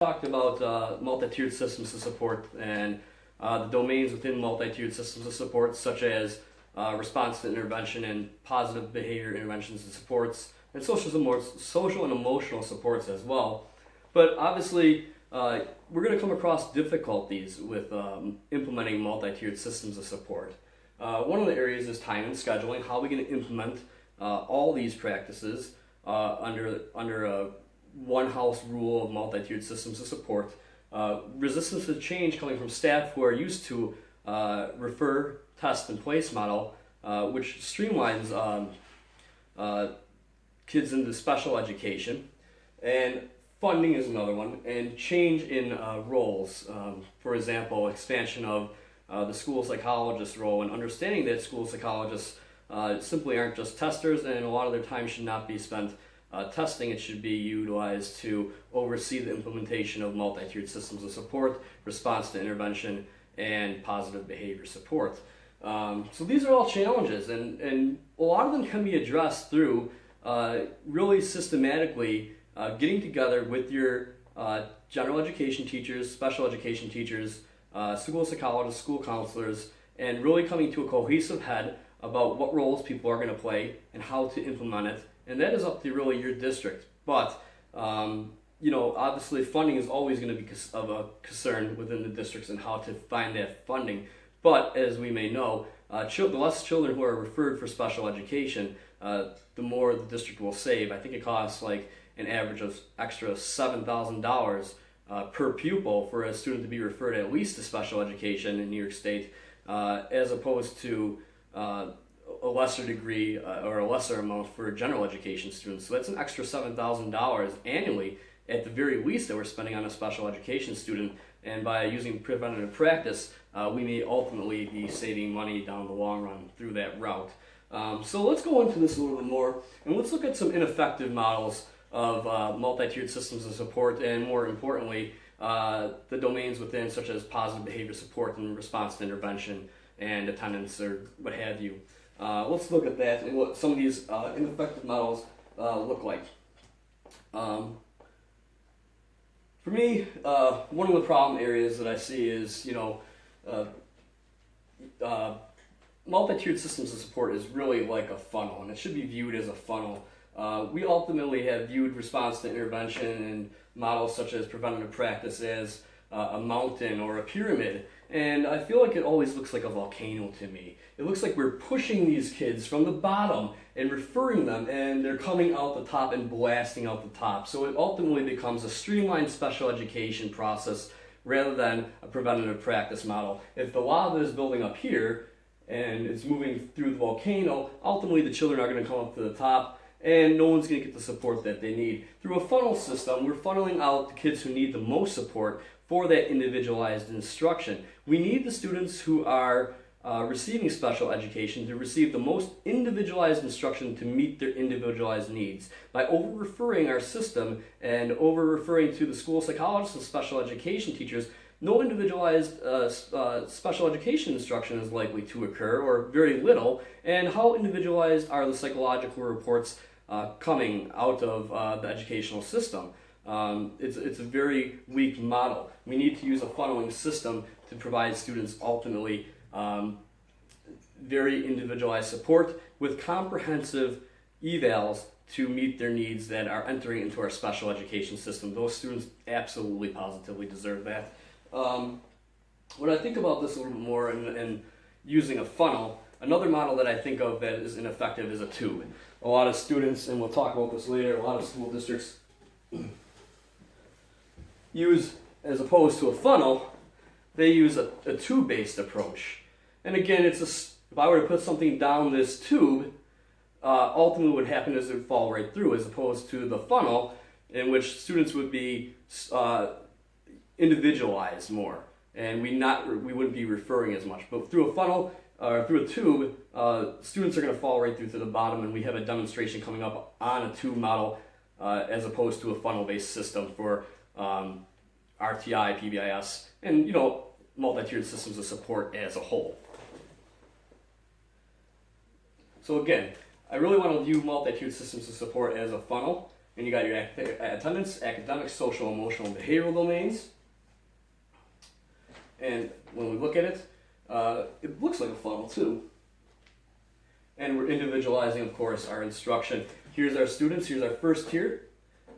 Talked about multi-tiered systems of support and the domains within multi-tiered systems of support, such as response to intervention and positive behavior interventions and supports, and social and emotional supports as well. But obviously, we're going to come across difficulties with implementing multi-tiered systems of support. One of the areas is time and scheduling. How are we going to implement all these practices under a one house rule of multi-tiered systems of support? Resistance to change coming from staff who are used to refer, test, and place model, which streamlines kids into special education. And funding is another one, and change in roles. For example, expansion of the school psychologist role, and understanding that school psychologists simply aren't just testers, and a lot of their time should not be spent testing. It should be utilized to oversee the implementation of multi-tiered systems of support, response to intervention, and positive behavior support. So these are all challenges, and a lot of them can be addressed through really systematically getting together with your general education teachers, special education teachers, school psychologists, school counselors, and really coming to a cohesive head about what roles people are going to play and how to implement it. And that is up to really your district. But, obviously funding is always going to be of a concern within the districts and how to find that funding. But as we may know, the less children who are referred for special education, the more the district will save. I think it costs like an average of extra $7,000 per pupil for a student to be referred at least to special education in New York State, as opposed to a lesser degree or a lesser amount for general education students. So that's an extra $7,000 annually at the very least that we're spending on a special education student. And by using preventative practice, we may ultimately be saving money down the long run through that route. So let's go into this a little bit more, and let's look at some ineffective models of multi-tiered systems of support, and more importantly, the domains within, such as positive behavior support and response to intervention and attendance or what have you. Let's look at that and what some of these ineffective models look like. For me, one of the problem areas that I see is, multi-tiered systems of support is really like a funnel, and it should be viewed as a funnel. We ultimately have viewed response to intervention and models such as preventative practice as a mountain or a pyramid, and I feel like it always looks like a volcano to me. It looks like we're pushing these kids from the bottom and referring them, and they're coming out the top and blasting out the top. So it ultimately becomes a streamlined special education process rather than a preventative practice model. If the lava is building up here and it's moving through the volcano, ultimately the children are going to come up to the top, and no one's going to get the support that they need. Through a funnel system, we're funneling out the kids who need the most support for that individualized instruction. We need the students who are receiving special education to receive the most individualized instruction to meet their individualized needs. By over-referring our system and over-referring to the school psychologists and special education teachers, no individualized special education instruction is likely to occur, or very little. And how individualized are the psychological reports coming out of the educational system? It's a very weak model. We need to use a funneling system to provide students ultimately very individualized support with comprehensive evals to meet their needs that are entering into our special education system. Those students absolutely, positively deserve that. When I think about this a little bit more and using a funnel, another model that I think of that is ineffective is a tube. A lot of students, and we'll talk about this later, a lot of school districts use, as opposed to a funnel, they use a tube-based approach. And again, if I were to put something down this tube, ultimately what would happen is it would fall right through, as opposed to the funnel, in which students would be individualized more, and we wouldn't be referring as much. But through a funnel, or through a tube, students are going to fall right through to the bottom, and we have a demonstration coming up on a tube model as opposed to a funnel-based system for RTI, PBIS, and multi-tiered systems of support as a whole. So again, I really want to view multi-tiered systems of support as a funnel, And you got your attendance, academic, social, emotional, and behavioral domains. And when we look at it, it looks like a funnel too. And we're individualizing, of course, our instruction. Here's our students, here's our first tier.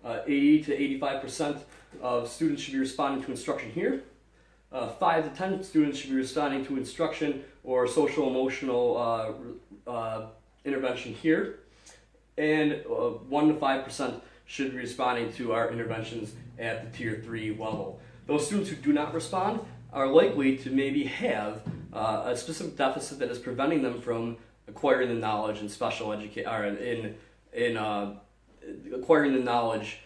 80 to 85% of students should be responding to instruction here. 5 to 10 students should be responding to instruction or social emotional intervention here. And 1 to 5% should be responding to our interventions at the tier 3 level. Those students who do not respond are likely to maybe have a specific deficit that is preventing them from acquiring the knowledge in special education, or in acquiring the knowledge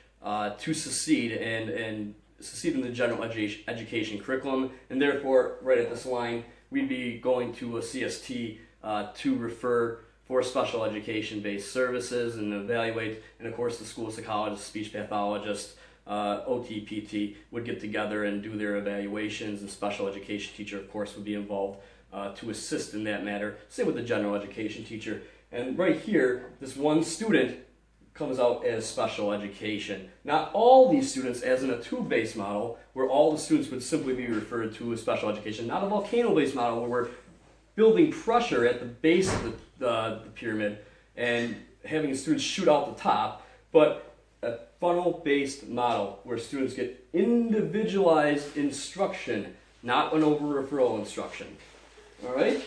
to succeed and succeed in the general education curriculum. And therefore, right at this line, we'd be going to a CST to refer for special education-based services and evaluate. And of course, the school psychologist, speech pathologist, OT, PT would get together and do their evaluations, and special education teacher, of course, would be involved to assist in that matter. Same with the general education teacher. And right here, this one student comes out as special education. Not all these students, as in a tube-based model, where all the students would simply be referred to as special education. Not a volcano-based model where we're building pressure at the base of the pyramid and having students shoot out the top, but a funnel-based model where students get individualized instruction, not an over-referral instruction. All right?